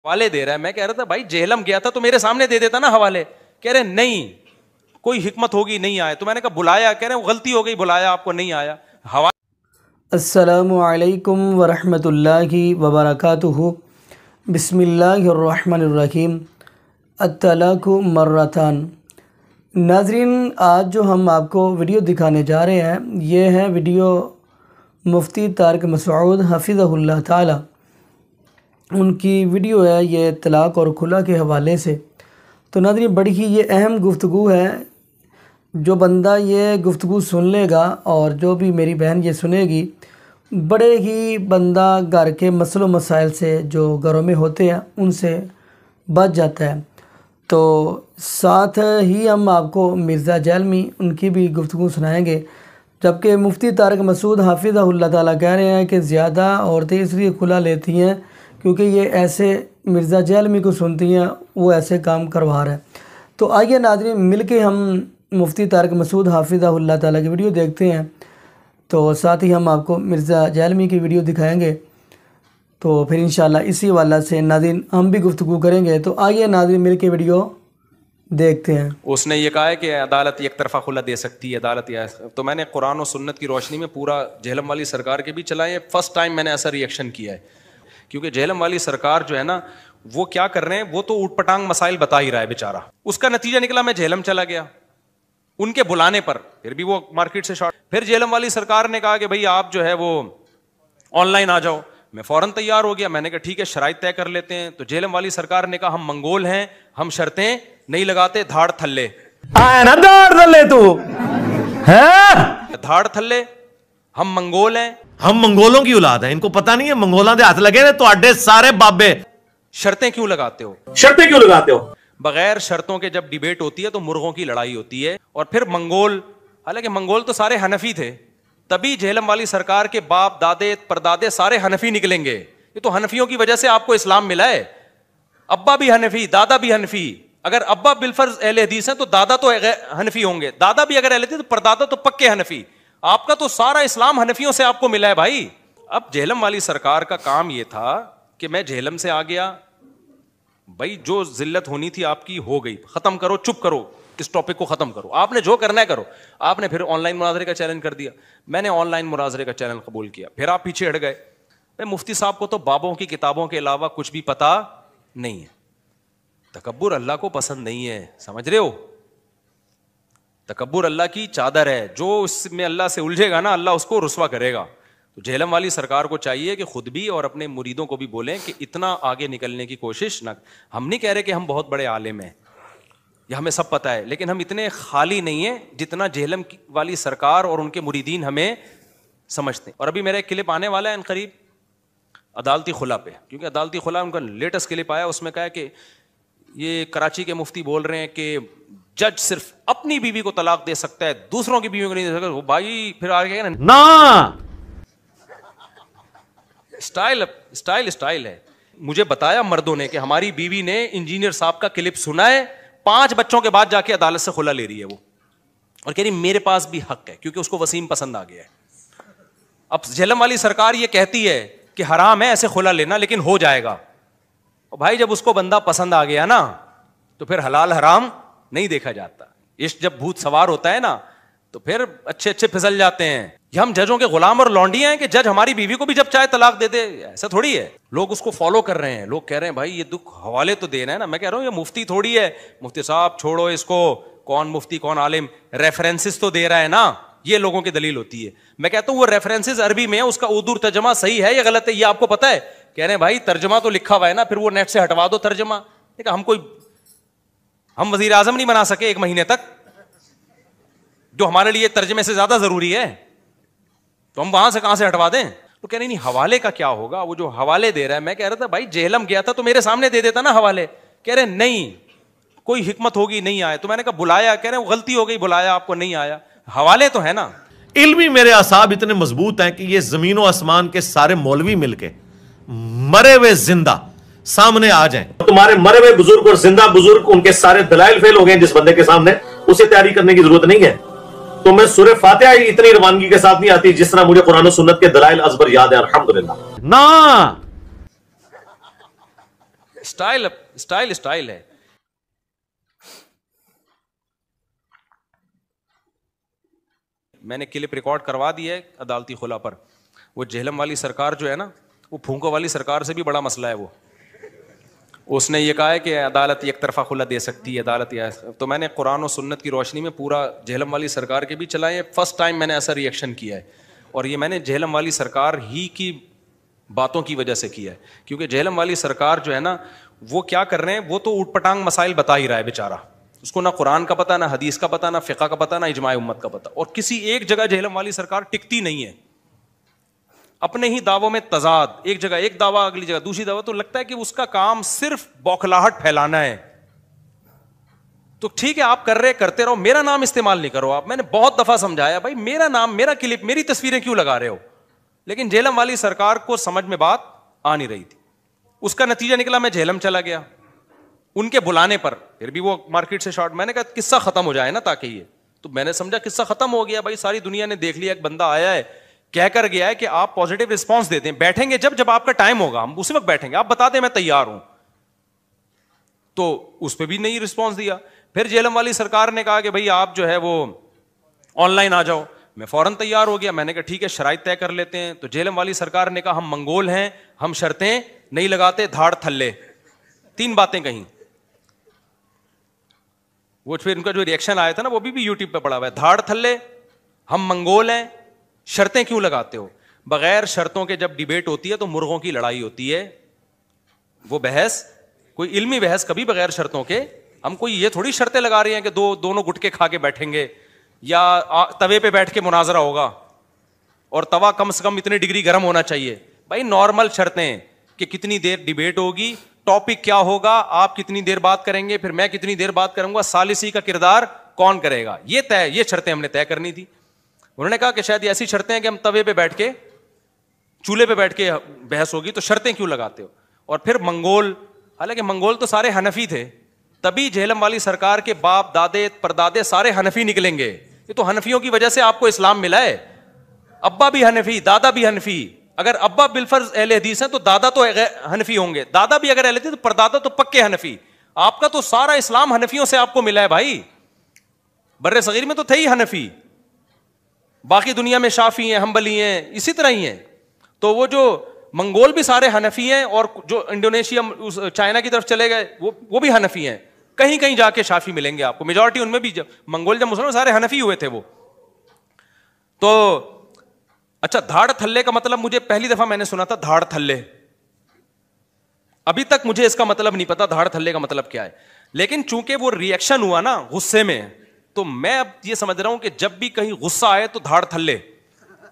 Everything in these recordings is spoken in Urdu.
حوالے دے رہا ہے. میں کہہ رہا تھا بھائی جہلم گیا تھا تو میرے سامنے دے دیتا نا حوالے. کہہ رہے نہیں کوئی حکمت ہوگی نہیں آئے. تو میں نے کہا بلایا. کہہ رہے غلطی ہو گئی بلایا آپ کو نہیں آیا. السلام علیکم ورحمۃ اللہ وبرکاتہ. بسم اللہ الرحمن الرحیم. الطلاق مرتان. ناظرین آج جو ہم آپ کو ویڈیو دکھانے جا رہے ہیں یہ ہے ویڈیو مفتی طارق مسعود حفظہ اللہ تعالی. ان کی ویڈیو ہے یہ طلاق اور خلا کے حوالے سے. تو ناظرین بڑی ہی یہ اہم گفتگو ہے. جو بندہ یہ گفتگو سن لے گا اور جو بھی میری بہن یہ سنے گی بڑے ہی بندہ گھر کے مسائل و مسائل سے جو گھروں میں ہوتے ہیں ان سے بچ جاتا ہے. تو ساتھ ہی ہم آپ کو مرزا جیلمی ان کی بھی گفتگو سنائیں گے. جبکہ مفتی طارق مسعود حافظہ اللہ تعالیٰ کہہ رہے ہیں کہ زیادہ عورتیں اس لیے کھلا لیتی ہیں کیونکہ یہ ایسے مرزا جیلمی کو سنتی ہیں وہ ایسے کام کروا رہے ہیں. تو آئیے ناظرین مل کے ہم مفتی طارق مسعود حافظہ اللہ تعالیٰ کی ویڈیو دیکھتے ہیں. تو ساتھ ہی ہم آپ کو مرزا جیلمی کی ویڈیو دکھائیں گے. تو پھر انشاءاللہ اسی والا سے ناظرین ہم بھی گفتگو کریں گے. تو آئیے ناظرین مل کے ویڈیو دیکھتے ہیں. اس نے یہ کہا ہے کہ عدالت یک طرفہ خلا دے سکتی ہے عدالت. تو میں نے قرآن و سنت کی روشنی میں پورا جہلم والی سرکار کے بھی چلائے ہیں. فرسٹ ٹائم میں نے ایسا ری ایکشن کیا ہے کیونکہ جہلم والی سرکار جو ہے نا وہ کیا کر رہے ہیں وہ تو اوٹ پٹانگ مسائل بتا ہی رہا ہے بیچارہ. اس کا نتیجہ نکلا میں جہلم چلا گیا ان کے بلانے پر. پھر بھی وہ مارکیٹ سے شارٹ. پھر جہلم والی سرکار نے کہا کہ بھئی آپ جو ہے وہ آن لائن آ جاؤ. میں فوراً تیار ہو گیا. میں نے کہا ٹھیک ہے شرائط طے کر لیتے ہیں. تو جہلم والی سرکار نے کہا ہم منگول ہیں ہم شرطیں نہیں لگاتے. دھاڑ تھلے دھاڑ تھلے ہم منگول ہیں. ہم منگولوں کی اولاد ہیں. ان کو پتہ نہیں ہے منگولاں دے ہاتھ لگے نے تو اڈے سارے بابے. شرطیں کیوں لگاتے ہو شرطیں کیوں لگاتے ہو. بغیر شرطوں کے جب ڈیبیٹ ہوتی ہے تو مرغوں کی لڑائی ہوتی ہے. اور پھر منگول حالانکہ منگول تو سارے حنفی تھے تبھی جہلم والی سرکار کے باپ دادے پردادے سارے حنفی نکلیں گے. یہ تو حنفیوں کی وجہ سے آپ کو اسلام ملا ہے. ابا بھی حنفی دادا بھی حنفی. اگر ابا بالفرض اہل حدیث ہیں تو دادا تو حنفی ہوں گے. دادا بھی اگر اہل حدیث تو پردادا تو پکے حنفی. آپ کا تو سارا اسلام حنفیوں سے آپ کو ملا ہے بھائی. اب جہلم والی سرکار کا کام یہ تھا کہ میں جہلم سے آ گیا بھائی جو ذلت ہونی تھی آپ کی ہو گئی. ختم کرو چپ کرو اس ٹاپک کو ختم کرو. آپ نے جو کرنا ہے کرو. آپ نے پھر آن لائن مناظرے کا چیلنج کر دیا. میں نے آن لائن مناظرے کا چیلنج قبول کیا. پھر آپ پیچھے ہٹ گئے. مفتی صاحب کو تو بابوں کی کتابوں کے علاوہ کچھ بھی پتا نہیں ہے. تکبر اللہ کو پسند نہیں ہے. سمجھ رہے ہو تکبر اللہ کی چادر ہے. جو اس میں اللہ سے الجھے گا نا اللہ اس کو رسوا کرے گا. تو جہلم والی سرکار کو چاہیے کہ خود بھی اور اپنے مریدوں کو بھی بولیں کہ اتنا آگے نکلنے کی کوشش نہ. ہم نہیں کہہ رہے کہ ہم بہت بڑے عالم ہیں یہ ہمیں سب پتہ ہے لیکن ہم اتنے خالی نہیں ہیں جتنا جہلم والی سرکار اور ان کے مریدین ہمیں سمجھتے ہیں. اور ابھی میرا ایک کلپ آنے والا ہے ان قریب عدالتی خلا پہ کیونکہ عدالتی خلا ان کا لیٹسٹ کلپ آیا. اس میں کہا کہ یہ کراچی کے مفتی بول رہے ہیں کہ جج صرف اپنی بیوی کو طلاق دے سکتا ہے دوسروں کی بیوی کو نہیں دے سکتا. وہ بھائی پھر آگے نا اسٹائل ہے. مجھے بتایا مردوں نے کہ ہماری بیوی نے انجینئر صاحب کا کلپ سنا ہے 5 بچوں کے بعد جا کے عدالت سے خلا لے رہی ہے وہ اور کہہ رہی میرے پاس بھی حق ہے کیونکہ اس کو وسیم پسند آ گیا ہے. اب جہلم والی سرکار یہ کہتی ہے کہ حرام ہے ایسے خلا لینا لیکن ہو جائے گا. بھائی جب اس کو بندہ پسند آ گیا نا تو پھر حلال حرام نہیں دیکھا جاتا. عشق جب بھوت سوار ہوتا ہے نا تو پھر اچھے پھسل جاتے ہیں. یہ ہم ججوں کے غلام اور لونڈیاں ہیں کہ جج ہماری بیوی کو بھی جب چاہے طلاق دے دے. ایسا تھوڑی ہے. لوگ اس کو فالو کر رہے ہیں. لوگ کہہ رہے ہیں بھائی یہ دکھ حوالے تو دینا ہے نا. میں کہہ رہا ہوں یہ مفتی تھوڑی ہے. مفتی صاحب چھوڑو اس کو. کون مفتی کون عالم ریفرنسز تو دے رہا ہے نا. یہ لوگوں کی دلیل ہوتی ہے. میں کہتا ہوں وہ ریفرنسز عربی میں ہے اس کا اردو ترجمہ صحیح ہے یا غلط ہے یہ آپ کو پتا ہے. کہہ رہے ہیں بھائی ترجمہ تو لکھا ہوا ہے نا پھر وہ نیٹ سے ہٹوا دو ترجمہ. ہم وزیر اعظم نہیں بنا سکے 1 مہینے تک جو ہمارے لیے ترجمے سے زیادہ ضروری ہے تو ہم وہاں سے کہاں سے ہٹوا دیں. تو کہہ رہے نہیں حوالے کا کیا ہوگا. وہ جو حوالے دے رہا ہے میں کہہ رہا تھا بھائی جہلم گیا تھا تو میرے سامنے دے دیتا نا حوالے. کہہ رہے نہیں کوئی حکمت ہوگی نہیں آئے. تو میں نے کہا بلایا. کہہ رہے غلطی ہو گئی بلایا آپ کو نہیں آیا. حوالے تو ہے نا. علمی میرے اعصاب اتنے مضبوط ہیں کہ یہ زمین و آسمان کے سارے مولوی مل کے مرے ہوئے زندہ سامنے آ جائیں. تمہارے مرے ہوئے بزرگ اور زندہ بزرگ ان کے سارے دلائل فیل ہو گئے جس بندے کے سامنے اسے تیاری کرنے کی ضرورت نہیں ہے. تو میں سورہ فاتحہ اتنی روانگی کے ساتھ نہیں آتی جس طرح مجھے قرآن و سنت کے دلائل ازبر یاد ہے الحمدللہ. نا اسٹائل ہے. میں نے کلپ ریکارڈ کروا دیا ہے عدالتی خلا پر. وہ جہلم والی سرکار جو ہے نا, وہ پھونکو والی سرکار سے بھی بڑا مسئلہ ہے. وہ اس نے یہ کہا ہے کہ عدالت یک طرفہ خلا دے سکتی ہے عدالت. تو میں نے قرآن و سنت کی روشنی میں پورا جہلم والی سرکار کے بھی چلائے. فرسٹ ٹائم میں نے ایسا ریئیکشن کیا ہے, اور یہ میں نے جہلم والی سرکار ہی کی باتوں کی وجہ سے کیا ہے. کیونکہ جہلم والی سرکار جو ہے نا, وہ کیا کر رہے ہیں, وہ تو اوٹ پٹانگ مسائل بتا ہی رہا ہے بیچارہ. اس کو نہ قرآن کا پتہ, نہ حدیث کا پتہ, نہ فقہ کا پتہ, نہ اجماع امت کا پتہ. اور کسی ایک جگہ جہلم والی سرکار ٹکتی نہیں ہے. اپنے ہی دعووں میں تضاد, ایک جگہ ایک دعویٰ, اگلی جگہ دوسری دعویٰ. تو لگتا ہے کہ اس کا کام صرف بوکھلاہٹ پھیلانا ہے. تو ٹھیک ہے, آپ کر رہے کرتے رہو, میرا نام استعمال نہیں کرو آپ. میں نے بہت دفعہ سمجھایا, بھائی میرا نام, میرا کلپ, میری تصویریں کیوں لگا رہے ہو. لیکن جہلم والی سرکار کو سمجھ میں بات آ نہیں رہی تھی. اس کا نتیجہ نکلا میں جہلم چلا گیا ان کے بلانے پر. پھر بھی وہ مارکیٹ سے شارٹ, میں نے کہا قصہ ختم ہو جائے نا تاکہ یہ. تو میں نے سمجھا قصہ ختم ہو گیا بھائی, ساری دنیا نے دیکھ لیا, ایک بندہ آیا ہے کہہ کر گیا ہے کہ آپ پازیٹیو رسپانس دیتے ہیں, بیٹھیں گے جب آپ کا ٹائم ہوگا ہم اسی وقت بیٹھیں گے, آپ بتا دیں میں تیار ہوں. تو اس پہ بھی نہیں رسپانس دیا. پھر جہلم والی سرکار نے کہا کہ بھائی آپ جو ہے وہ آن لائن آ جاؤ. میں فوراً تیار ہو گیا. میں نے کہا ٹھیک ہے, شرائط طے کر لیتے ہیں. تو جہلم والی سرکار نے کہا ہم منگول ہیں, ہم شرطیں نہیں لگاتے, دھاڑ تھلے. 3 باتیں کہیں. وہ پھر ان کا جو ریئیکشن آیا تھا نا, وہ بھی یوٹیوب پہ پڑا ہوا ہے. دھاڑ تھلے, ہم منگول ہیں, شرطیں کیوں لگاتے ہو. بغیر شرطوں کے جب ڈیبیٹ ہوتی ہے تو مرغوں کی لڑائی ہوتی ہے. وہ بحث, کوئی علمی بحث کبھی بغیر شرطوں کے. ہم کوئی یہ تھوڑی شرطیں لگا رہے ہیں کہ دونوں گٹکے کھا کے بیٹھیں گے, یا توے پہ بیٹھ کے مناظرہ ہوگا, اور توا کم سے کم اتنے ڈگری گرم ہونا چاہیے. بھائی نارمل شرطیں کہ کتنی دیر ڈیبیٹ ہوگی, ٹاپک کیا ہوگا, آپ کتنی دیر بات کریں گے, پھر میں کتنی دیر بات کروں گا, ثالثی کا کردار کون کرے گا, یہ شرطیں ہم نے طے کرنی تھی. انہوں نے کہا کہ شاید ایسی شرطیں ہیں کہ ہم توے پہ بیٹھ کے, چولہے پہ بیٹھ کے بحث ہوگی, تو شرطیں کیوں لگاتے ہو. اور پھر منگول, حالانکہ منگول تو سارے حنفی تھے, تبھی جہلم والی سرکار کے باپ دادے پردادے سارے حنفی نکلیں گے. یہ تو حنفیوں کی وجہ سے آپ کو اسلام ملا ہے. ابا بھی حنفی, دادا بھی حنفی. اگر ابا بالفرض اہل حدیث ہیں تو دادا تو حنفی ہوں گے, دادا بھی اگر اہل حدیث تو پردادا تو پکے حنفی. آپ کا تو سارا اسلام حنفیوں سے آپ کو ملا ہے بھائی. بر صغیر میں تو تھے ہی حنفی, باقی دنیا میں شافعی ہیں, حنبلی ہیں, اسی طرح ہی ہیں. تو وہ جو منگول بھی سارے حنفی ہیں, اور جو انڈونیشیا چائنا کی طرف چلے گئے وہ بھی حنفی ہیں. کہیں کہیں جا کے شافعی ملیں گے آپ کو, میجورٹی ان میں بھی. منگول جب مسلمان سارے حنفی ہوئے تھے وہ. تو اچھا, دھاڑ تھلے کا مطلب مجھے پہلی دفعہ میں نے سنا تھا دھاڑ تھلے. ابھی تک مجھے اس کا مطلب نہیں پتا دھاڑ تھلے کا مطلب کیا ہے. لیکن چونکہ وہ ریئیکشن ہوا نا غصے میں, تو میں اب یہ سمجھ رہا ہوں کہ جب بھی کہیں غصہ آئے تو دھاڑ تھلے.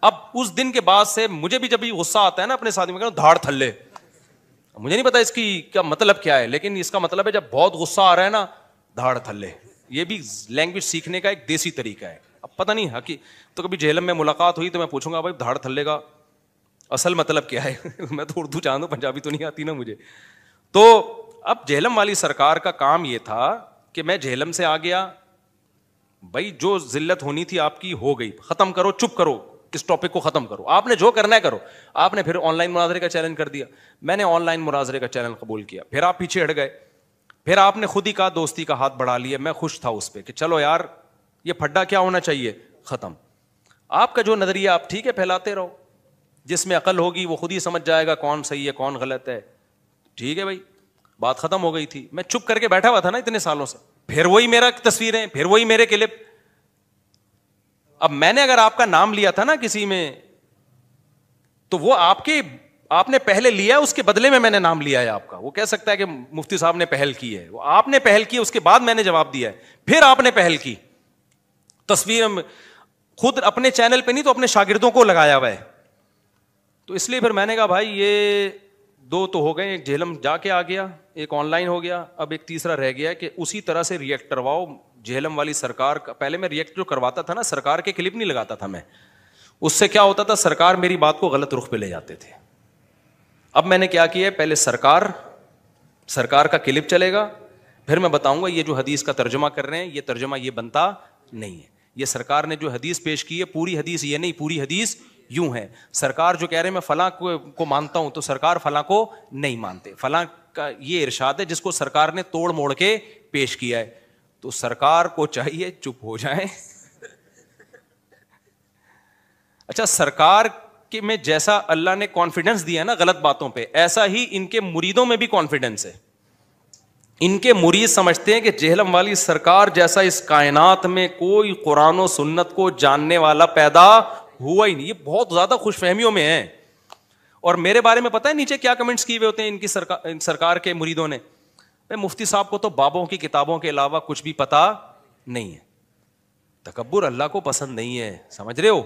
اب اس دن کے بعد سے مجھے بھی جب بھی غصہ آتا ہے نا اپنے ساتھی میں کہتا ہوں دھاڑ تھلے. مجھے نہیں پتا اس کی کیا مطلب کیا ہے, لیکن اس کا مطلب ہے جب بہت غصہ آ رہا ہے نا دھاڑ تھلے. یہ بھی لینگویج سیکھنے کا ایک دیسی طریقہ ہے. اب پتہ نہیں تو کبھی جہلم میں ملاقات ہوئی تو میں پوچھوں گا بھائی دھاڑ تھلے کا اصل مطلب کیا ہے. میں تو اردو جانتا ہوں, پنجابی تو نہیں آتی نا مجھے. تو اب جہلم والی سرکار کا کام یہ تھا کہ میں جہلم سے آ گیا, بھائی جو ذلت ہونی تھی آپ کی ہو گئی, ختم کرو, چپ کرو, اس ٹاپک کو ختم کرو, آپ نے جو کرنا ہے کرو. آپ نے پھر آن لائن مناظرے کا چیلنج کر دیا, میں نے آن لائن مناظرے کا چیلنج قبول کیا. پھر آپ پیچھے ہٹ گئے, پھر آپ نے خود ہی کہا دوستی کا ہاتھ بڑھا لیا. میں خوش تھا اس پہ کہ چلو یار یہ پھڈا کیا ہونا چاہیے, ختم. آپ کا جو نظریہ آپ ٹھیک ہے پھیلاتے رہو, جس میں عقل ہوگی وہ خود ہی سمجھ جائے گا کون صحیح ہے کون غلط ہے. ٹھیک ہے بھائی, بات ختم ہو گئی تھی. میں چپ کر کے بیٹھا ہوا تھا نا اتنے سالوں سے, پھر وہی میرا تصویریں, پھر وہی میرے کلپ. اب میں نے اگر آپ کا نام لیا تھا نا کسی میں, تو وہ آپ نے پہلے لیا, اس کے بدلے میں نے نام لیا ہے آپ کا. وہ کہہ سکتا ہے کہ مفتی صاحب نے پہل کی ہے, وہ آپ نے پہل کی, اس کے بعد میں نے جواب دیا ہے, پھر آپ نے پہل کی. تصویر خود اپنے چینل پہ نہیں تو اپنے شاگردوں کو لگایا ہوا ہے. تو اس لیے پھر میں نے کہا بھائی یہ 2 تو ہو گئے, ایک جہلم جا کے آ گیا, ایک آن لائن ہو گیا, اب ایک تیسرا رہ گیا کہ اسی طرح سے ریئیکٹ کرواؤ جہلم والی سرکار کا. پہلے میں ریئیکٹ جو کرواتا تھا نا, سرکار کے کلپ نہیں لگاتا تھا میں, اس سے کیا ہوتا تھا سرکار میری بات کو غلط رخ پہ لے جاتے تھے. اب میں نے کیا کیا ہے, پہلے سرکار کا کلپ چلے گا, پھر میں بتاؤں گا یہ جو حدیث کا ترجمہ کر رہے ہیں یہ ترجمہ یہ بنتا نہیں ہے. یہ سرکار نے جو حدیث پیش کی ہے پوری حدیث یہ نہیں, پوری حدیث یوں ہے. سرکار جو کہہ رہے ہیں میں فلاں کو مانتا ہوں, تو سرکار فلاں کو نہیں مانتے. فلاں کا یہ ارشاد ہے جس کو سرکار نے توڑ موڑ کے پیش کیا ہے. تو سرکار کو چاہیے چپ ہو جائیں. اچھا, سرکار کے میں جیسا اللہ نے کانفیڈنس دیا نا غلط باتوں پہ, ایسا ہی ان کے مریدوں میں بھی کانفیڈنس ہے. ان کے مرید سمجھتے ہیں کہ جہلم والی سرکار جیسا اس کائنات میں کوئی قرآن و سنت کو جاننے والا پیدا ہوا ہی نہیں. یہ بہت زیادہ خوش فہمیوں میں ہیں. اور میرے بارے میں پتہ ہے نیچے کیا کمنٹس کیے ہوئے ہوتے ہیں ان کی سرکار کے مریدوں نے, مفتی صاحب کو تو بابوں کی کتابوں کے علاوہ کچھ بھی پتا نہیں ہے. تکبر اللہ کو پسند نہیں ہے, سمجھ رہے ہو؟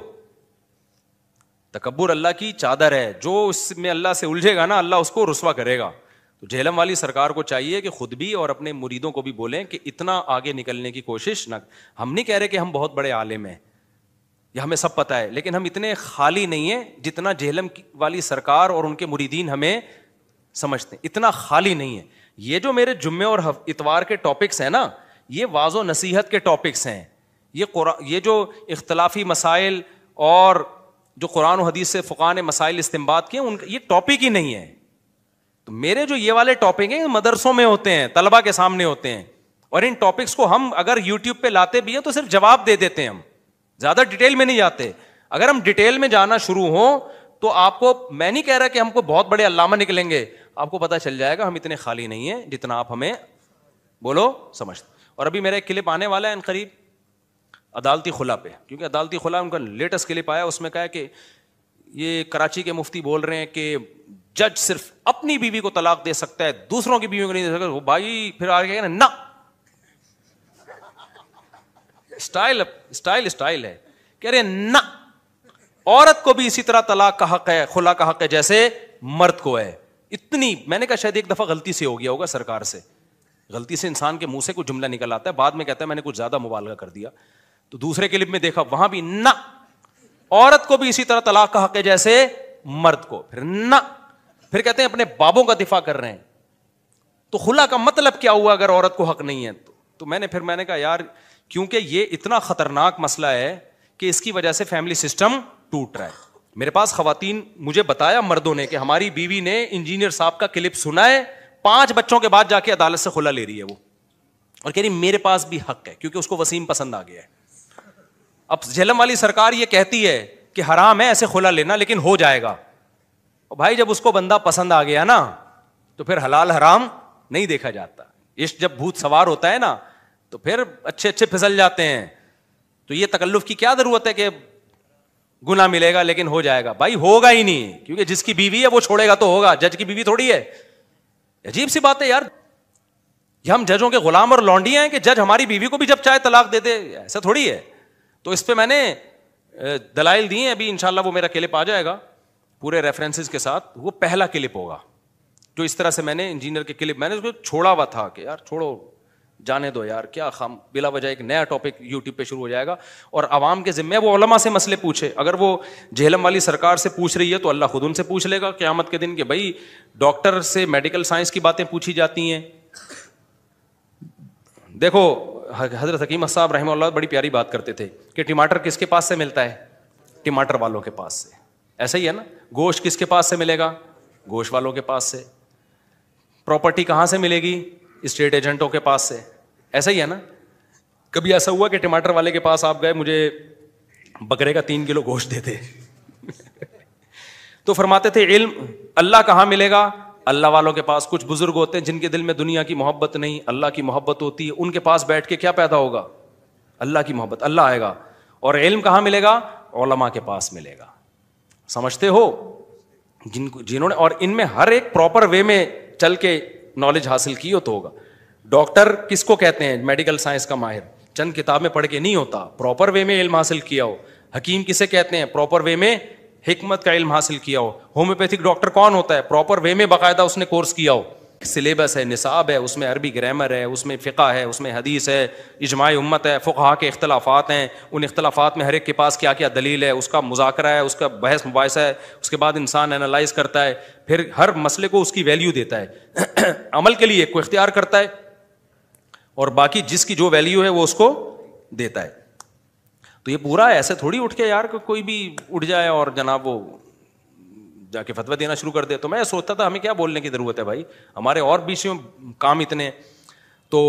تکبر اللہ کی چادر ہے, جو اس میں اللہ سے الجھے گا نا اللہ اس کو رسوا کرے گا. تو جہلم والی سرکار کو چاہیے کہ خود بھی اور اپنے مریدوں کو بھی بولیں کہ اتنا آگے نکلنے کی کوشش نہ. ہم نہیں کہہ رہے کہ ہم بہت بڑے عالم ہیں, یہ ہمیں سب پتہ ہے, لیکن ہم اتنے خالی نہیں ہیں جتنا جہلم والی سرکار اور ان کے مریدین ہمیں سمجھتے ہیں. اتنا خالی نہیں ہے. یہ جو میرے جمعے اور اتوار کے ٹاپکس ہیں نا, یہ واعظ و نصیحت کے ٹاپکس ہیں. یہ جو اختلافی مسائل اور جو قرآن و حدیث سے فقہاء نے مسائل استنباط کیے ان یہ ٹاپک ہی نہیں ہے. تو میرے جو یہ والے ٹاپک ہیں مدرسوں میں ہوتے ہیں, طلبہ کے سامنے ہوتے ہیں, اور ان ٹاپکس کو ہم اگر یوٹیوب پہ لاتے بھی ہیں تو صرف جواب دے دیتے ہیں, ہم زیادہ ڈیٹیل میں نہیں جاتے. اگر ہم ڈیٹیل میں جانا شروع ہوں تو آپ کو, میں نہیں کہہ رہا کہ ہم کو بہت بڑے علامہ نکلیں گے, آپ کو پتہ چل جائے گا ہم اتنے خالی نہیں ہیں جتنا آپ ہمیں بولو سمجھتے. اور ابھی میرا ایک کلپ آنے والا ہے ان قریب عدالتی خلا پہ, کیونکہ عدالتی خلا ان کا لیٹسٹ کلپ آیا, اس میں کہا ہے کہ یہ کراچی کے مفتی بول رہے ہیں کہ جج صرف اپنی بیوی کو طلاق دے سکتا ہے, دوسروں کی بیوی کو نہیں دے سکتا. وہ بھائی پھر آگے نا اسٹائل ہے, کہہ رہے نا عورت کو بھی اسی طرح طلاق کا حق ہے, خلا کا حق ہے جیسے مرد کو ہے. اتنی, میں نے کہا شاید ایک دفعہ غلطی سے ہو گیا ہوگا سرکار سے, غلطی سے انسان کے منہ سے کوئی جملہ نکل آتا ہے, بعد میں کہتا ہے میں نے کچھ زیادہ مبالغہ کر دیا. تو دوسرے کلپ میں دیکھا وہاں بھی نہ, عورت کو بھی اسی طرح طلاق کا حق ہے جیسے مرد کو, پھر نہ, پھر کہتے ہیں اپنے بابوں کا دفاع کر رہے ہیں. تو خلا کا مطلب کیا ہوا اگر عورت کو حق نہیں ہے؟ تو میں نے کہا یار, کیونکہ یہ اتنا خطرناک مسئلہ ہے کہ اس کی وجہ سے فیملی سسٹم ٹوٹ رہا ہے. میرے پاس خواتین, مجھے بتایا مردوں نے کہ ہماری بیوی نے انجینئر صاحب کا کلپ سنا ہے, 5 بچوں کے بعد جا کے عدالت سے خلا لے رہی ہے وہ, اور کہہ رہی میرے پاس بھی حق ہے کیونکہ اس کو وسیم پسند آ گیا ہے. اب جہلم والی سرکار یہ کہتی ہے کہ حرام ہے ایسے خلا لینا, لیکن ہو جائے گا. اور بھائی جب اس کو بندہ پسند آ گیا نا تو پھر حلال حرام نہیں دیکھا جاتا. عشق جب بھوت سوار ہوتا ہے نا تو پھر اچھے پھسل جاتے ہیں. تو یہ تکلف کی کیا ضرورت ہے کہ گناہ ملے گا لیکن ہو جائے گا؟ بھائی ہوگا ہی نہیں, کیونکہ جس کی بیوی ہے وہ چھوڑے گا تو ہوگا, جج کی بیوی تھوڑی ہے. عجیب سی بات ہے یار, یہ ہم ججوں کے غلام اور لونڈیاں ہیں کہ جج ہماری بیوی کو بھی جب چاہے طلاق دے دے, ایسا تھوڑی ہے. تو اس پہ میں نے دلائل دی ہیں, ابھی انشاءاللہ وہ میرا کلپ آ جائے گا پورے ریفرنسز کے ساتھ. وہ پہلا کلپ ہوگا جو اس طرح سے میں نے انجینئر کے کلپ میں نے اس کو چھوڑا ہوا تھا کہ یار چھوڑو, جانے دو یار, کیا خام بلا وجہ ایک نیا ٹاپک یوٹیوب پہ شروع ہو جائے گا. اور عوام کے ذمہ وہ علماء سے مسئلے پوچھے, اگر وہ جہلم والی سرکار سے پوچھ رہی ہے تو اللہ خود ان سے پوچھ لے گا قیامت کے دن کہ بھائی ڈاکٹر سے میڈیکل سائنس کی باتیں پوچھی جاتی ہیں. دیکھو حضرت حکیم صاحب رحمہ اللہ بڑی پیاری بات کرتے تھے کہ ٹماٹر کس کے پاس سے ملتا ہے؟ ٹماٹر والوں کے پاس سے. ایسا ہی ہے نا, گوشت کس کے پاس سے ملے گا؟ گوشت والوں کے پاس سے. پراپرٹی کہاں سے ملے گی؟ اسٹیٹ ایجنٹوں کے پاس سے. ایسا ہی ہے نا. کبھی ایسا ہوا کہ ٹماٹر والے کے پاس آپ گئے, مجھے بکرے کا 3 کلو گوشت دیتے تو فرماتے تھے علم اللہ کہاں ملے گا؟ اللہ والوں کے پاس. کچھ بزرگ ہوتے ہیں جن کے دل میں دنیا کی محبت نہیں, اللہ کی محبت ہوتی ہے, ان کے پاس بیٹھ کے کیا پیدا ہوگا؟ اللہ کی محبت, اللہ آئے گا. اور علم کہاں ملے گا؟ علماء کے پاس ملے گا. سمجھتے ہو؟ جنہوں نے, اور ان میں ہر ایک پراپر وے میں چل کے نالج حاصل کی ہو تو ہوگا. ڈاکٹر کس کو کہتے ہیں؟ میڈیکل سائنس کا ماہر, چند کتابیں پڑھ کے نہیں ہوتا, پراپر وے میں علم حاصل کیا ہو. حکیم کسے کہتے ہیں؟ پراپر وے میں حکمت کا علم حاصل کیا ہو. ہومیوپیتھک ڈاکٹر کون ہوتا ہے؟ پراپر وے میں باقاعدہ اس نے کورس کیا ہو, سلیبس ہے, نصاب ہے, اس میں عربی گرامر ہے, اس میں فقہ ہے, اس میں حدیث ہے, اجماع امت ہے, فقہا کے اختلافات ہیں, ان اختلافات میں ہر ایک کے پاس کیا کیا دلیل ہے, اس کا مذاکرہ ہے, اس کا بحث مباحثہ ہے, اس کے بعد انسان اینالائز کرتا ہے, پھر ہر مسئلے کو اس کی ویلیو دیتا ہے عمل کے لیے کو اختیار کرتا ہے, اور باقی جس کی جو ویلیو ہے وہ اس کو دیتا ہے. تو یہ پورا ایسے تھوڑی اٹھ کے یار کوئی بھی اٹھ جائے اور جناب وہ جا کے فتویٰ دینا شروع کر دے. تو میں سوچتا تھا ہمیں کیا بولنے کی ضرورت ہے بھائی, ہمارے اور بھی کام اتنے. تو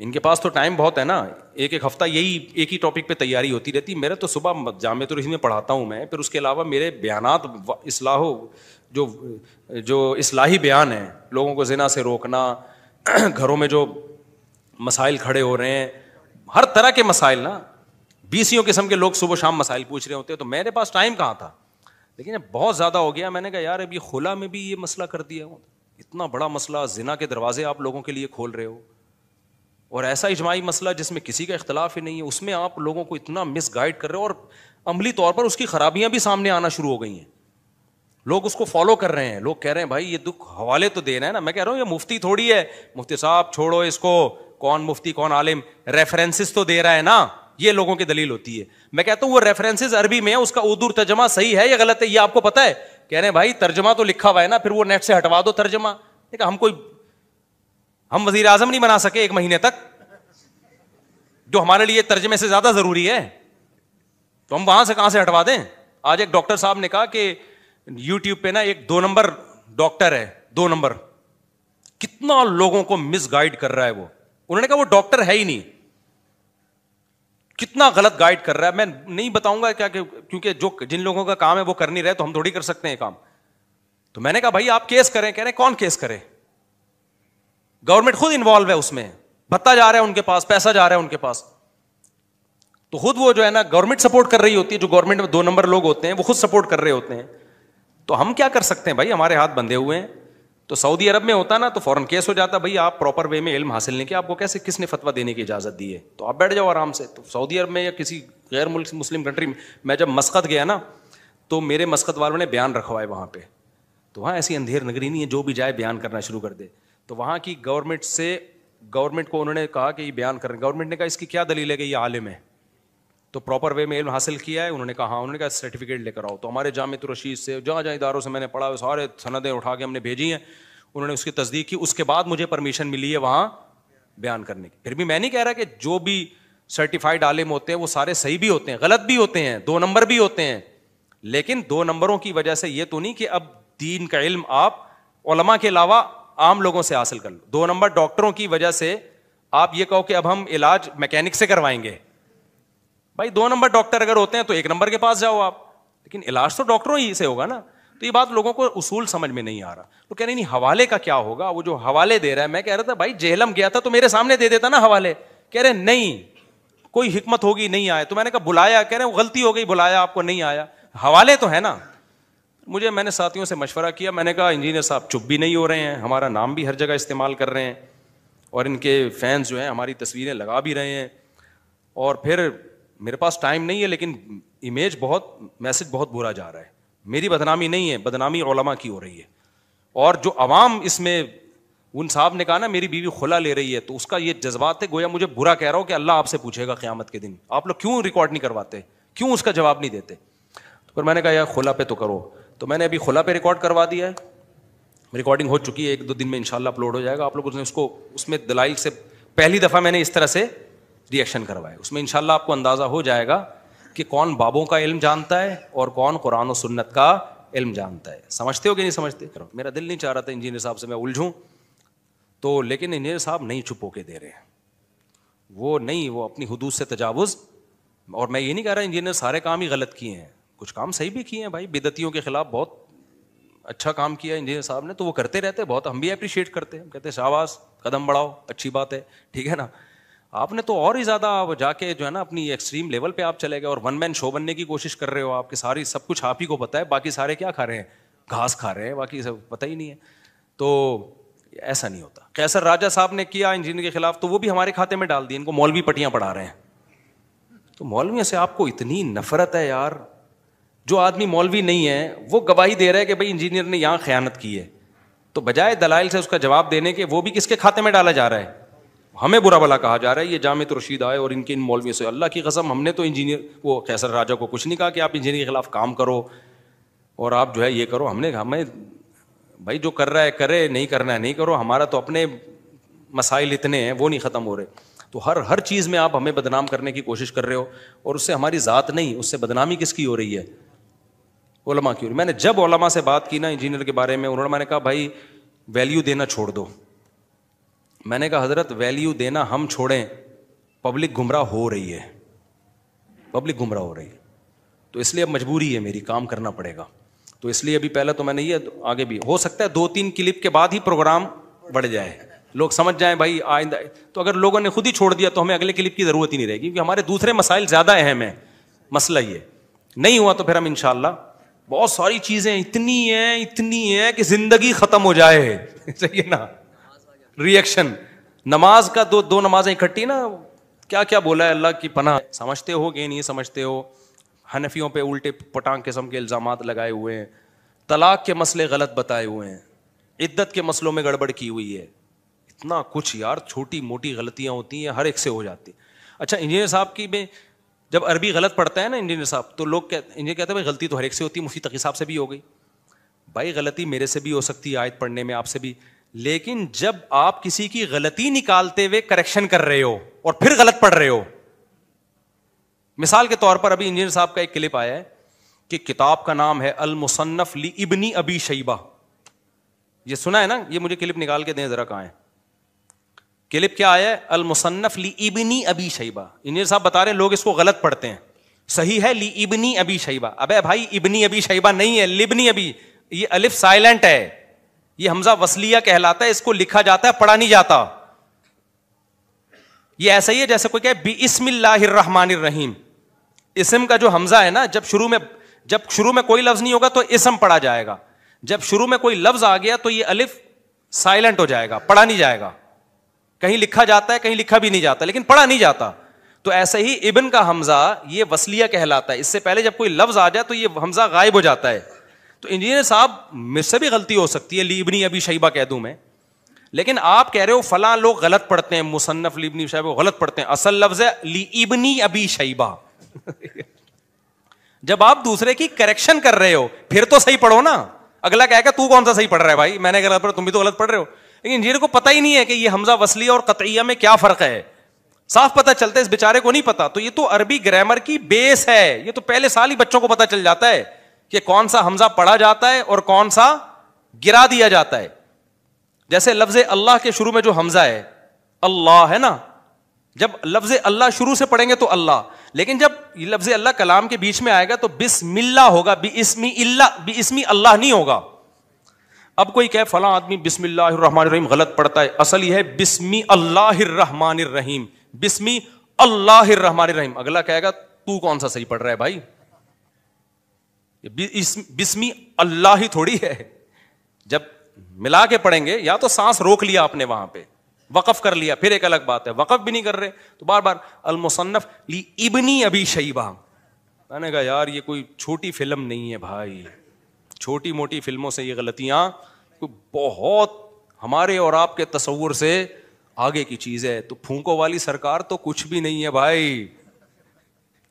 ان کے پاس تو ٹائم بہت ہے نا, ایک ہفتہ یہی ایک ہی ٹاپک پہ تیاری ہوتی رہتی. میرے تو صبح جامعۃ الرحیم میں پڑھاتا ہوں میں, پھر اس کے علاوہ میرے بیانات جو اصلاحی بیان ہیں, لوگوں کو زنا سے روکنا, گھروں میں جو مسائل کھڑے ہو رہے ہیں, ہر طرح کے مسائل نا, 20 قسم کے لوگ صبح شام مسائل پوچھ رہے ہوتے ہیں. تو میرے پاس ٹائم کہاں تھا, لیکن بہت زیادہ ہو گیا. میں نے کہا یار ابھی خلا میں بھی یہ مسئلہ کر دیا, اتنا بڑا مسئلہ, زنا کے دروازے آپ لوگوں کے لیے کھول رہے ہو, اور ایسا اجماعی مسئلہ جس میں کسی کا اختلاف ہی نہیں ہے, اس میں آپ لوگوں کو اتنا مس گائیڈ کر رہے ہو, اور عملی طور پر اس کی خرابیاں بھی سامنے آنا شروع ہو گئی ہیں. لوگ اس کو فالو کر رہے ہیں, لوگ کہہ رہے ہیں بھائی یہ دکھ حوالے تو دینا ہے نا. میں کہہ رہا ہوں یہ مفتی تھوڑی ہے, مفتی صاحب چھوڑو اس کو, کون مفتی کون عالم, ریفرنسز تو دے رہا ہے نا, یہ لوگوں کی دلیل ہوتی ہے. میں کہتا ہوں وہ ریفرنسز عربی میں ہے, اس کا اردو ترجمہ صحیح ہے یا غلط ہے یہ آپ کو پتا ہے؟ کہہ رہے ہیں بھائی ترجمہ تو لکھا ہوا ہے نا, پھر وہ نیٹ سے ہٹوا دو ترجمہ. ہم وزیر اعظم نہیں بنا سکے 1 مہینے تک, جو ہمارے لیے ترجمے سے زیادہ ضروری ہے, تو ہم وہاں سے کہاں سے ہٹوا دیں؟ آج ایک ڈاکٹر صاحب نے کہا کہ یوٹیوب پہ نا ایک 2 نمبر ڈاکٹر ہے, 2 نمبر, کتنا لوگوں کو مس گائیڈ کر رہا ہے وہ. انہوں نے کہا وہ ڈاکٹر ہے ہی نہیں, کتنا غلط گائیڈ کر رہا ہے. میں نہیں بتاؤں گا کیا, کیونکہ جن لوگوں کا کام ہے وہ کر نہیں رہے, تو ہم تھوڑی کر سکتے ہیں کام. تو میں نے کہا بھائی آپ کیس کریں. کہہ رہے کون کیس کرے, گورنمنٹ خود انوالو ہے اس میں, بھتا جا رہا ہے ان کے پاس, پیسہ جا رہا ہے ان کے پاس, تو خود وہ جو ہے نا گورنمنٹ سپورٹ کر رہی ہوتی ہے, جو گورنمنٹ میں 2 نمبر لوگ ہوتے ہیں وہ خود سپورٹ کر رہے ہوتے ہیں. تو ہم کیا کر سکتے ہیں بھائی, ہمارے ہاتھ بندھے ہوئے ہیں. تو سعودی عرب میں ہوتا نا تو فوراً کیس ہو جاتا, بھائی آپ پراپر وے میں علم حاصل نہیں کیا, آپ کو کیسے کس نے فتویٰ دینے کی اجازت دی ہے, تو آپ بیٹھ جاؤ آرام سے. تو سعودی عرب میں یا کسی غیر ملک مسلم کنٹری میں جب مسقط گیا نا, تو میرے مسقط والوں نے بیان رکھوائے وہاں پہ. تو وہاں ایسی اندھیر نگری نہیں ہے, جو بھی جائے بیان کرنا شروع کر دے. تو وہاں کی گورنمنٹ کو انہوں نے کہا کہ یہ بیان کر رہے ہیں. گورنمنٹ نے کہا اس کی کیا دلیل ہے کہ یہ عالم ہے, تو پراپر وے میں علم حاصل کیا ہے. انہوں نے کہا ہاں, انہوں نے کہا سرٹیفکیٹ لے کر آؤ. تو ہمارے جامعۃ الرشید سے جہاں اداروں سے میں نے پڑھا, سارے سندیں اٹھا کے ہم نے بھیجی ہیں. انہوں نے اس کی تصدیق کی, اس کے بعد مجھے پرمیشن ملی ہے وہاں بیان کرنے کی. پھر بھی میں نہیں کہہ رہا کہ جو بھی سرٹیفائڈ عالم ہوتے ہیں وہ سارے صحیح بھی ہوتے ہیں, غلط بھی ہوتے ہیں, 2 نمبر بھی ہوتے ہیں. لیکن 2 نمبروں کی وجہ سے یہ تو نہیں کہ اب دین کا علم آپ علماء کے علاوہ عام لوگوں سے حاصل کر لو. 2 نمبر ڈاکٹروں کی وجہ سے آپ یہ کہو کہ اب ہم علاج میکینک سے کروائیں گے. بھائی 2 نمبر ڈاکٹر اگر ہوتے ہیں تو 1 نمبر کے پاس جاؤ آپ, لیکن علاج تو ڈاکٹروں ہی سے ہوگا نا. تو یہ بات لوگوں کو اصول سمجھ میں نہیں آ رہا. تو کہہ رہے نہیں حوالے کا کیا ہوگا, وہ جو حوالے دے رہا ہے. میں کہہ رہا تھا بھائی جہلم گیا تھا تو میرے سامنے دے دیتا نا حوالے. کہہ رہے نہیں کوئی حکمت ہوگی نہیں آئے. تو میں نے کہا بلایا, کہہ رہے غلطی ہو گئی, بلایا آپ کو نہیں آیا, حوالے تو ہے نا. میں نے ساتھیوں سے مشورہ کیا, میں نے کہا انجینئر صاحب چپ بھی نہیں ہو رہے ہیں, ہمارا نام بھی ہر جگہ استعمال کر رہے ہیں, اور ان کے فینس جو ہیں ہماری تصویریں لگا بھی رہے ہیں, اور پھر میرے پاس ٹائم نہیں ہے, لیکن میسج بہت برا جا رہا ہے. میری بدنامی نہیں ہے, بدنامی علماء کی ہو رہی ہے. اور جو عوام اس میں, ان صاحب نے کہا نا میری بیوی خلا لے رہی ہے, تو اس کا یہ جذبات ہے گویا مجھے برا کہہ رہا ہو کہ اللہ آپ سے پوچھے گا قیامت کے دن, آپ لوگ کیوں ریکارڈ نہیں کرواتے, کیوں اس کا جواب نہیں دیتے. تو پھر میں نے کہا یار خلا پہ تو کرو. تو میں نے ابھی خلا پہ ریکارڈ کروا دیا ہے, ریکارڈنگ ہو چکی ہے, 1-2 دن میں انشاءاللہ اپلوڈ ہو جائے گا. آپ لوگوں نے اس میں دلائل سے پہلی دفعہ میں نے اس طرح سے ریئیکشن کروایا. اس میں انشاءاللہ آپ کو اندازہ ہو جائے گا کہ کون بابوں کا علم جانتا ہے اور کون قرآن و سنت کا علم جانتا ہے. سمجھتے ہو کہ نہیں سمجھتے؟ میرا دل نہیں چاہ رہا تھا انجینئر صاحب سے میں الجھوں, تو لیکن انجینئر صاحب نہیں چپ ہو کے دے رہے ہیں, وہ اپنی حدود سے تجاوز. اور میں یہ نہیں کہہ رہا انجینئر سارے کام ہی غلط کیے ہیں, کچھ کام صحیح بھی کیے ہیں بھائی. بدعتیوں کے خلاف بہت اچھا کام کیا انجینئر صاحب نے, تو وہ کرتے رہتے, بہت ہم بھی اپریشیٹ کرتے ہیں, ہم کہتے ہیں شاباش, قدم بڑھاؤ, اچھی بات ہے, ٹھیک ہے نا. آپ نے تو اور ہی زیادہ جا کے جو ہے نا اپنی ایکسٹریم لیول پہ آپ چلے گئے, اور 1 مین شو بننے کی کوشش کر رہے ہو. آپ کے ساری سب کچھ آپ ہی کو پتا ہے, باقی سارے کیا کھا رہے ہیں, گھاس کھا رہے ہیں, باقی سب پتہ ہی نہیں ہے. تو ایسا نہیں ہوتا. قیصر راجہ صاحب نے کیا انجینئر کے خلاف, تو وہ بھی ہمارے کھاتے میں ڈال دی, ان کو مولوی پٹیاں پڑھا رہے ہیں. تو مولویوں سے آپ کو اتنی نفرت ہے یار. جو آدمی مولوی نہیں ہے وہ گواہی دے رہا ہے کہ بھائی انجینئر نے یہاں خیانت کی ہے, تو بجائے دلائل سے اس کا جواب دینے کے وہ بھی کس کے کھاتے میں ڈالا جا رہا ہے, ہمیں برا بھلا کہا جا رہا ہے. یہ جامعۃ الرشید آئے اور ان کے ان مولویوں سے, اللہ کی قسم ہم نے تو انجینئر وہ قیصر راجہ کو کچھ نہیں کہا کہ آپ انجینئر کے خلاف کام کرو اور آپ جو ہے یہ کرو. ہمیں بھائی جو کر رہا ہے کرے, نہیں کرنا ہے نہیں کرو, ہمارا تو اپنے مسائل اتنے ہیں وہ نہیں ختم ہو رہے. تو ہر چیز میں آپ ہمیں بدنام کرنے کی کوشش کر رہے ہو, اور اس سے ہماری ذات نہیں, اس سے بدنامی کس کی ہو رہی ہے, علماء کی. میں نے جب علماء سے بات کی نا انجینئر کے بارے میں, میں نے کہا بھائی ویلیو دینا چھوڑ دو. میں نے کہا حضرت ویلیو دینا ہم چھوڑیں, پبلک گمراہ ہو رہی ہے, پبلک گمراہ ہو رہی ہے, تو اس لیے اب مجبوری ہے میری, کام کرنا پڑے گا. تو اس لیے ابھی پہلے تو میں نے یہ, آگے بھی ہو سکتا ہے 2-3 کلپ کے بعد ہی پروگرام بڑھ جائے, لوگ سمجھ جائیں بھائی آئندہ. تو اگر لوگوں نے خود ہی چھوڑ دیا تو ہمیں اگلے کلپ کی ضرورت ہی نہیں رہے گی, کیونکہ ہمارے دوسرے مسائل زیادہ اہم ہیں. مسئلہ یہ نہیں ہوا تو پھر ہم انشاءاللہ, بہت ساری چیزیں اتنی ہیں کہ زندگی ختم ہو جائے. صحیح ہے نا, ریئیکشن. نماز کا دو نمازیں اکٹھی نا, کیا کیا بولا ہے اللہ کی پناہ. سمجھتے ہو کہ نہیں سمجھتے ہو, حنفیوں پہ الٹے پٹانگ قسم کے الزامات لگائے ہوئے ہیں, طلاق کے مسئلے غلط بتائے ہوئے ہیں, عدت کے مسئلوں میں گڑبڑ کی ہوئی ہے, اتنا کچھ یار. چھوٹی موٹی غلطیاں ہوتی ہیں, ہر ایک سے ہو جاتی. اچھا انجینئر صاحب کی میں جب عربی غلط پڑھتا ہے نا انجینئر صاحب, تو لوگ انجینئر کہتے ہیں بھائی غلطی تو ہر ایک سے ہوتی ہے, مفتی تقی صاحب سے بھی ہو گئی. بھائی غلطی میرے سے بھی ہو سکتی ہے آیت پڑھنے میں, آپ سے بھی, لیکن جب آپ کسی کی غلطی نکالتے ہوئے کریکشن کر رہے ہو اور پھر غلط پڑھ رہے ہو. مثال کے طور پر ابھی انجینئر صاحب کا ایک کلپ آیا ہے کہ کتاب کا نام ہے المصنف لابن ابی شیبہ. یہ سنا ہے نا, یہ مجھے کلپ نکال کے دیں ذرا, کہاں ہے کلپ, کیا آیا ہے المصنف لابن ابی شیبہ. انجینئر صاحب بتا رہے ہیں لوگ اس کو غلط پڑھتے ہیں. صحیح ہے لابن ابی شیبہ. ابے بھائی ابن ابی شیبہ نہیں ہے, لابن ابی, یہ الف سائلنٹ ہے, یہ حمزہ وصلیہ کہلاتا ہے, اس کو لکھا جاتا ہے, پڑھا نہیں جاتا. یہ ایسا ہی ہے جیسے کوئی کہے بسم اللہ الرحمن الرحیم. اسم کا جو حمزہ ہے نا, جب شروع میں کوئی لفظ نہیں ہوگا تو اسم پڑھا جائے گا, جب شروع میں کوئی لفظ آ گیا تو یہ الف سائلنٹ ہو جائے گا, پڑھا نہیں جائے گا. کہیں لکھا جاتا ہے, کہیں لکھا بھی نہیں جاتا, لیکن پڑھا نہیں جاتا. تو ایسے ہی ابن کا حمزہ یہ وصلیہ کہلاتا ہے, اس سے پہلے جب کوئی لفظ آ جائے تو یہ حمزہ غائب ہو جاتا ہے. تو انجینئر صاحب مجھ سے بھی غلطی ہو سکتی ہے, لابن ابی شیبہ کہہ دوں میں, لیکن آپ کہہ رہے ہو فلاں لوگ غلط پڑھتے ہیں, مصنف لابن شیبہ غلط پڑھتے ہیں, اصل لفظ ہے لابن ابی شیبہ. جب آپ دوسرے کی کریکشن کر رہے ہو پھر تو صحیح پڑھو نا. اگلا کہے گا تو کون سا صحیح پڑھ رہا ہے بھائی, میں نے غلط پڑھا, تم بھی تو غلط پڑھ رہے ہو. لیکن انجینئر کو پتہ ہی نہیں ہے کہ یہ حمزہ وصلیہ اور قطعیہ میں کیا فرق ہے. صاف پتہ چلتا ہے, اس بیچارے کو نہیں پتا. تو یہ تو عربی گرامر کی بیس ہے, یہ تو پہلے سال ہی بچوں کو پتہ چل جاتا ہے کہ کون سا حمزہ پڑھا جاتا ہے اور کون سا گرا دیا جاتا ہے. جیسے لفظ اللہ کے شروع میں جو حمزہ ہے اللہ ہے نا, جب لفظ اللہ شروع سے پڑھیں گے تو اللہ, لیکن جب لفظ اللہ کلام کے بیچ میں آئے گا تو بسم اللہ ہوگا, بسمی اللہ نہیں ہوگا. اب کوئی کہے فلاں آدمی بسم اللہ الرحمن الرحیم غلط پڑھتا ہے, اصل یہ ہے بسمی اللہ الرحمن الرحیم, بسمی اللہ الرحمن الرحیم. اگلا کہے گا تو کون سا صحیح پڑھ رہا ہے بھائی, بسمی اللہ ہی تھوڑی ہے. جب ملا کے پڑھیں گے, یا تو سانس روک لیا آپ نے وہاں پہ, وقف کر لیا, پھر ایک الگ بات ہے, وقف بھی نہیں کر رہے تو بار بار المصنف لابن ابی شیبہ. میں نے کہا یار یہ کوئی چھوٹی فلم نہیں ہے بھائی, چھوٹی موٹی فلموں سے یہ غلطیاں بہت ہمارے اور آپ کے تصور سے آگے کی چیز ہے. تو پھونکوں والی سرکار تو کچھ بھی نہیں ہے بھائی,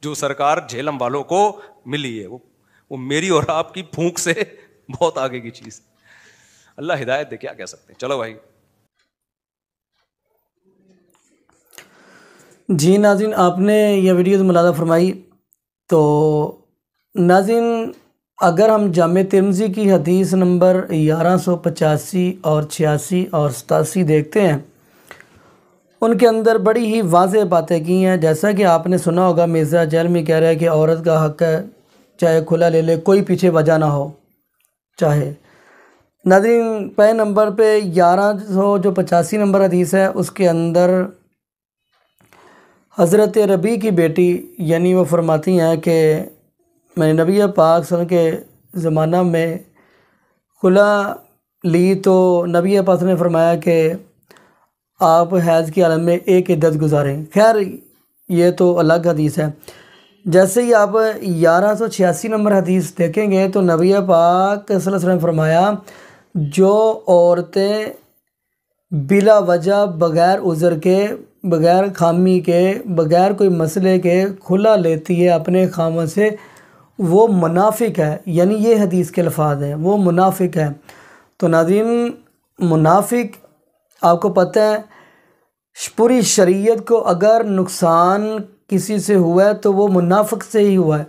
جو سرکار جھیلم والوں کو ملی ہے وہ میری اور آپ کی پھونک سے بہت آگے کی چیز. اللہ ہدایت دے, کیا کہہ سکتے ہیں. چلو بھائی. جی ناظرین, آپ نے یہ ویڈیو ملاحظہ فرمائی. تو ناظرین, اگر ہم جامع ترمذی کی حدیث نمبر 1185 اور 86 اور 87 دیکھتے ہیں, ان کے اندر بڑی ہی واضح باتیں کی ہیں. جیسا کہ آپ نے سنا ہوگا مرزا جہلمی کہہ رہا ہے کہ عورت کا حق ہے چاہے کھلا لے لے, کوئی پیچھے وجہ نہ ہو چاہے. ناظرین پہلے نمبر پہ 1185 نمبر حدیث ہے, اس کے اندر حضرت ربیع کی بیٹی یعنی وہ فرماتی ہیں کہ میں نے نبی پاک صلی اللہ علیہ وسلم کے زمانہ میں خلا لی تو نبی پاک نے فرمایا کہ آپ حیض کی حالت میں ایک عدت گزاریں. خیر یہ تو الگ حدیث ہے. جیسے ہی آپ 1186 نمبر حدیث دیکھیں گے تو نبی پاک صلی اللہ علیہ وسلم نے فرمایا جو عورتیں بلا وجہ بغیر عذر کے, بغیر خامی کے, بغیر کوئی مسئلے کے کھلا لیتی ہے اپنے خامن سے, وہ منافق ہے. یعنی یہ حدیث کے الفاظ ہیں, وہ منافق ہے. تو ناظرین منافق آپ کو پتہ ہے پوری شریعت کو اگر نقصان کسی سے ہوا ہے تو وہ منافق سے ہی ہوا ہے.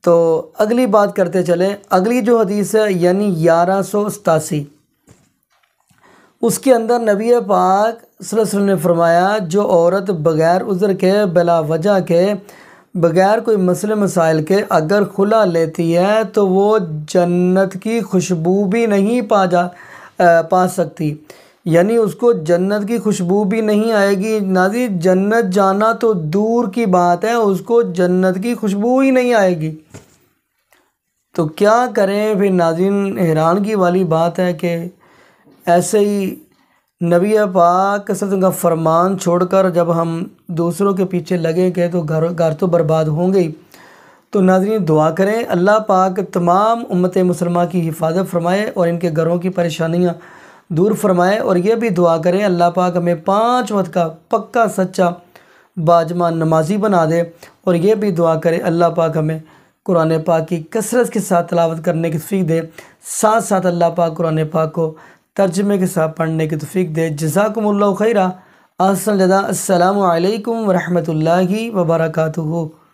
تو اگلی بات کرتے چلیں. اگلی جو حدیث ہے یعنی 1187، اس کے اندر نبی پاک صلی اللہ علیہ وسلم نے فرمایا جو عورت بغیر عذر کے، بلا وجہ کے، بغیر کوئی مسئلے مسائل کے اگر خلا لیتی ہے تو وہ جنت کی خوشبو بھی نہیں پا سکتی، یعنی اس کو جنت کی خوشبو بھی نہیں آئے گی. ناظرین جنت جانا تو دور کی بات ہے، اس کو جنت کی خوشبو ہی نہیں آئے گی. تو کیا کریں پھر ناظرین؟ حیرانگی والی بات ہے کہ ایسے ہی نبی پاک صلی اللہ علیہ وسلم کا فرمان چھوڑ کر جب ہم دوسروں کے پیچھے لگیں گے تو گھر تو برباد ہوں گے ہی. تو ناظرین دعا کریں اللہ پاک تمام امت مسلمہ کی حفاظت فرمائے اور ان کے گھروں کی پریشانیاں دور فرمائے. اور یہ بھی دعا کریں اللہ پاک ہمیں 5 وقت کا پکا سچا باجمع نمازی بنا دے. اور یہ بھی دعا کریں اللہ پاک ہمیں قرآن پاک کی کثرت کے ساتھ تلاوت کرنے کی توفیق دے، ساتھ ساتھ اللہ پاک قرآن پاک کو ترجمے کے ساتھ پڑھنے کی توفیق دے. جزاکم اللہ خیرہ. احسن الجزاء. السلام علیکم ورحمۃ اللہ وبرکاتہ.